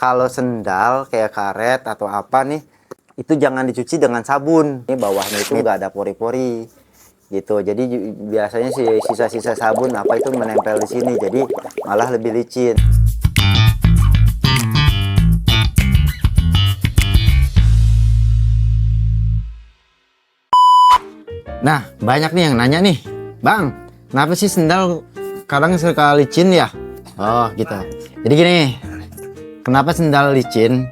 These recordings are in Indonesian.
Kalau sendal kayak karet atau apa nih, itu jangan dicuci dengan sabun. Ini bawahnya itu nggak ada pori-pori gitu. Jadi biasanya sih sisa-sisa sabun apa itu menempel di sini. Jadi malah lebih licin. Nah, banyak nih yang nanya nih, Bang, kenapa sih sendal kadang suka licin ya? Oh, gitu. Jadi gini, kenapa sendal licin?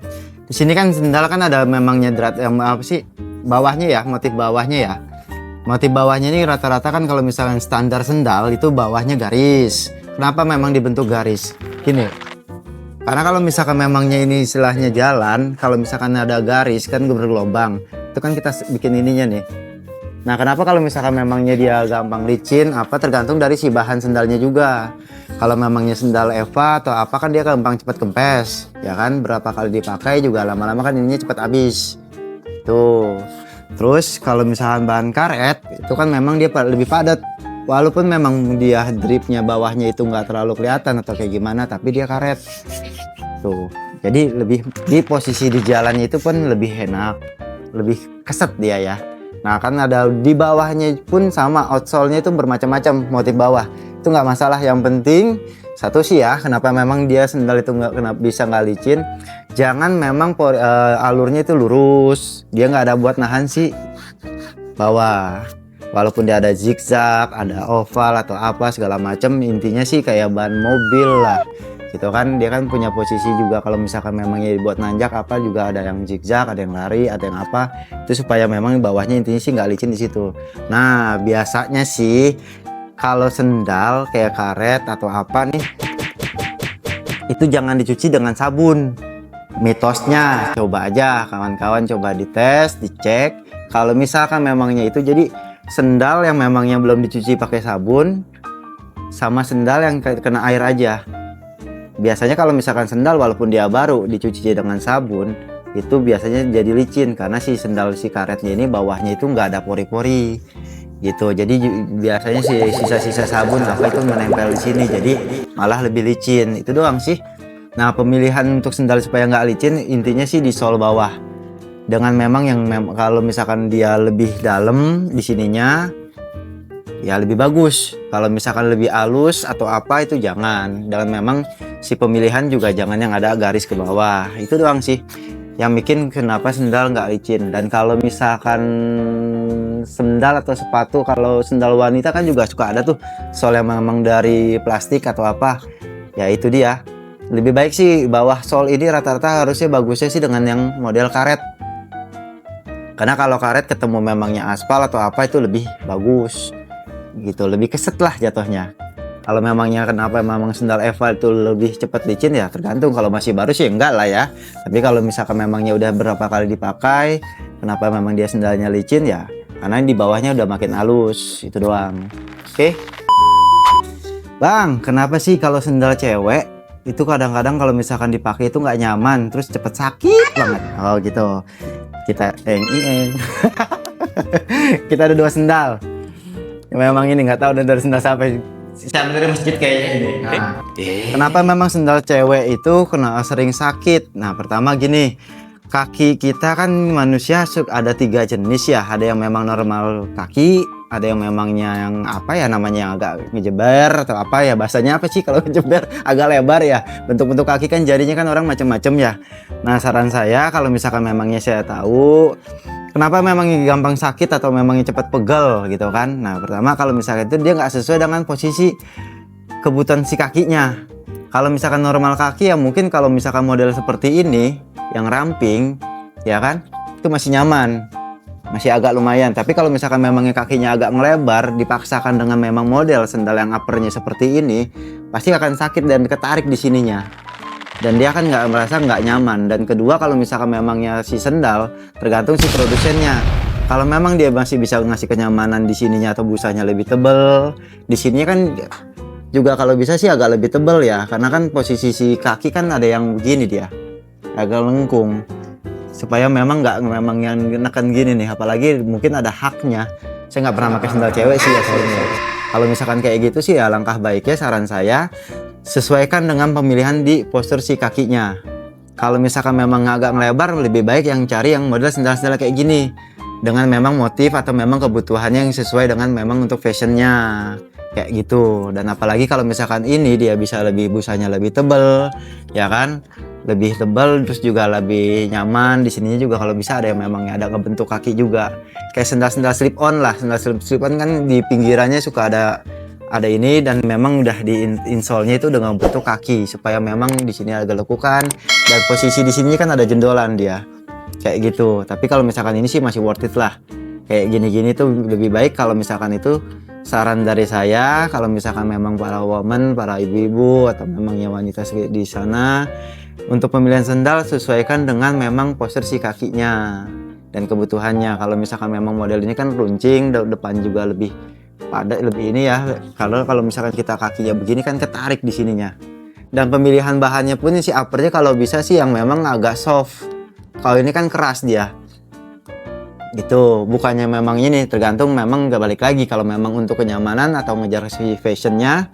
Di sini kan sendal kan ada memang nyedrat yang apa sih? Bawahnya ya, motif bawahnya ya. Motif bawahnya ini rata-rata kan kalau misalkan standar sendal itu bawahnya garis. Kenapa memang dibentuk garis? Gini. Karena kalau misalkan memangnya ini istilahnya jalan, kalau misalkan ada garis kan berlubang. Itu kan kita bikin ininya nih. Nah, kenapa kalau misalkan memangnya dia gampang licin, apa tergantung dari si bahan sendalnya juga. Kalau memangnya sendal Eva atau apa kan dia gampang cepat kempes, ya kan? Berapa kali dipakai juga lama-lama kan ininya cepat habis. Tuh. Terus kalau misalkan bahan karet, itu kan memang dia lebih padat. Walaupun memang dia dripnya bawahnya itu nggak terlalu kelihatan atau kayak gimana, tapi dia karet. Tuh. Jadi lebih di posisi di jalannya itu pun lebih enak, lebih keset dia ya. Nah kan ada di bawahnya pun sama, outsole-nya itu bermacam-macam motif bawah. Itu nggak masalah, yang penting satu sih ya, kenapa memang dia sendal itu bisa nggak licin. Jangan memang alurnya itu lurus, dia nggak ada buat nahan si bawah. Walaupun dia ada zigzag, ada oval atau apa segala macam, intinya sih kayak ban mobil lah. Gitu kan, dia kan punya posisi juga kalau misalkan memangnya dibuat nanjak apa juga ada yang zigzag, ada yang lari, ada yang apa, itu supaya memang bawahnya intinya sih nggak licin di situ. Nah biasanya sih kalau sendal kayak karet atau apa nih, itu jangan dicuci dengan sabun. Mitosnya coba aja kawan-kawan, coba dites, dicek. Kalau misalkan memangnya itu jadi sendal yang memangnya belum dicuci pakai sabun sama sendal yang kena air aja. Biasanya kalau misalkan sendal walaupun dia baru dicuci dengan sabun, itu biasanya jadi licin karena si sendal si karetnya ini bawahnya itu nggak ada pori-pori gitu. Jadi biasanya si sisa-sisa sabun apa itu menempel di sini, jadi malah lebih licin. Itu doang sih. Nah, pemilihan untuk sendal supaya nggak licin intinya sih di sol bawah. Dengan memang yang kalau misalkan dia lebih dalam di sininya, ya lebih bagus. Kalau misalkan lebih halus atau apa itu jangan. Dan memang si pemilihan juga jangan yang ada garis ke bawah. Itu doang sih yang bikin kenapa sendal nggak licin. Dan kalau misalkan sendal atau sepatu, kalau sendal wanita kan juga suka ada tuh sol yang memang dari plastik atau apa. Ya itu dia. Lebih baik sih bawah sol ini rata-rata harusnya bagusnya sih dengan yang model karet. Karena kalau karet ketemu memangnya aspal atau apa itu lebih bagus. Gitu, lebih keset lah jatuhnya. Kalau memangnya kenapa memang sendal Eva itu lebih cepat licin ya tergantung. Kalau masih baru sih enggak lah ya. Tapi kalau misalkan memangnya udah berapa kali dipakai, kenapa memang dia sendalnya licin ya karena di bawahnya udah makin halus. Itu doang. Oke. Bang, kenapa sih kalau sendal cewek itu kadang-kadang kalau misalkan dipakai itu nggak nyaman, terus cepet sakit banget? Oh gitu. Kita kita ada 2 sendal. Memang ini nggak tahu dari sendal sampai dari masjid kayaknya ini. Nah, kenapa memang sendal cewek itu sering sakit? Nah, pertama gini, kaki kita kan manusia ada 3 jenis ya. Ada yang memang normal kaki, ada yang memangnya yang apa ya namanya agak ngejeber atau apa ya bahasanya apa sih kalau ngejeber agak lebar ya. Bentuk-bentuk kaki kan jarinya kan orang macam-macam ya. Nah, saran saya kalau misalkan memangnya saya tahu kenapa memang gampang sakit atau memangnya cepat pegel gitu kan. Nah pertama kalau misalkan itu dia nggak sesuai dengan posisi kebutuhan si kakinya. Kalau misalkan normal kaki ya mungkin kalau misalkan model seperti ini yang ramping ya kan itu masih nyaman, masih agak lumayan. Tapi kalau misalkan memangnya kakinya agak melebar, dipaksakan dengan memang model sendal yang uppernya seperti ini, pasti akan sakit dan ketarik di sininya. Dan dia kan merasa nggak nyaman. Dan kedua kalau misalkan memangnya si sendal tergantung si produsennya. Kalau memang dia masih bisa ngasih kenyamanan di sininya atau busanya lebih tebel, di sini kan juga kalau bisa sih agak lebih tebel ya. Karena kan posisi si kaki kan ada yang begini dia, agak lengkung. Supaya memang memang yang nekan gini nih. Apalagi mungkin ada haknya. Saya nggak pernah pakai sendal cewek sih ya soalnya. Kalau misalkan kayak gitu sih ya langkah baiknya saran saya sesuaikan dengan pemilihan di postur si kakinya. Kalau misalkan memang agak melebar, lebih baik yang cari yang model sendal-sendal kayak gini dengan memang motif atau memang kebutuhannya yang sesuai dengan memang untuk fashionnya kayak gitu. Dan apalagi kalau misalkan ini dia bisa lebih busanya lebih tebal, ya kan, lebih tebal, terus juga lebih nyaman. Di sininya juga kalau bisa ada yang memang ada ngebentuk kaki juga, kayak sendal-sendal slip on lah. Sendal slip on kan di pinggirannya suka ada ini, dan memang udah di insole-nya itu dengan bentuk kaki supaya memang di sini agak lekukan, dan posisi di sini kan ada jendolan dia kayak gitu. Tapi kalau misalkan ini sih masih worth it lah, kayak gini-gini tuh lebih baik. Kalau misalkan itu saran dari saya, kalau misalkan memang para woman, para ibu-ibu atau memang ya wanita di sana, untuk pemilihan sendal sesuaikan dengan memang postur si kakinya dan kebutuhannya. Kalau misalkan memang model ini kan runcing, depan juga lebih padat, lebih ini ya. Kalau misalkan kita kakinya begini kan ketarik di sininya. Dan pemilihan bahannya pun si uppernya kalau bisa sih yang memang agak soft. Kalau ini kan keras dia. Gitu, bukannya memang ini, tergantung memang gak balik lagi. Kalau memang untuk kenyamanan atau ngejar si fashionnya,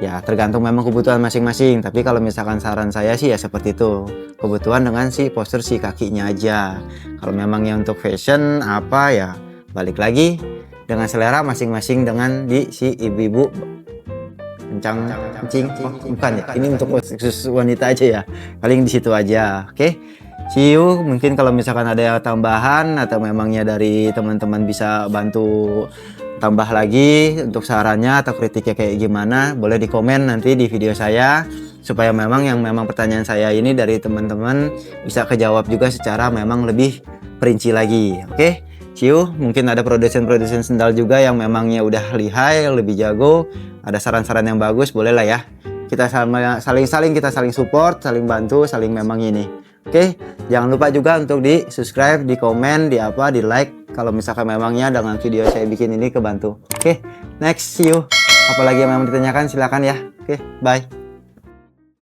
ya tergantung memang kebutuhan masing-masing. Tapi kalau misalkan saran saya sih ya seperti itu, kebutuhan dengan si postur si kakinya aja. Kalau memang yang untuk fashion apa ya balik lagi dengan selera masing-masing dengan di si ibu-ibu kencing. Oh, bukan ya, ini untuk khusus wanita aja ya, paling di situ aja. Oke, see you. Mungkin kalau misalkan ada tambahan atau memangnya dari teman-teman bisa bantu tambah lagi untuk sarannya atau kritiknya kayak gimana, boleh di komen nanti di video saya, supaya memang yang memang pertanyaan saya ini dari teman-teman bisa kejawab juga secara memang lebih perinci lagi. Oke, see you. Mungkin ada produsen sendal juga yang memangnya udah lihai, lebih jago, ada saran-saran yang bagus, boleh lah ya. Kita saling support, saling bantu, saling memang ini. Oke, jangan lupa juga untuk di subscribe, di komen, di like kalau misalkan memangnya dengan video saya bikin ini kebantu. Oke, next, see you. Apalagi yang memang ditanyakan silakan ya. Oke, bye.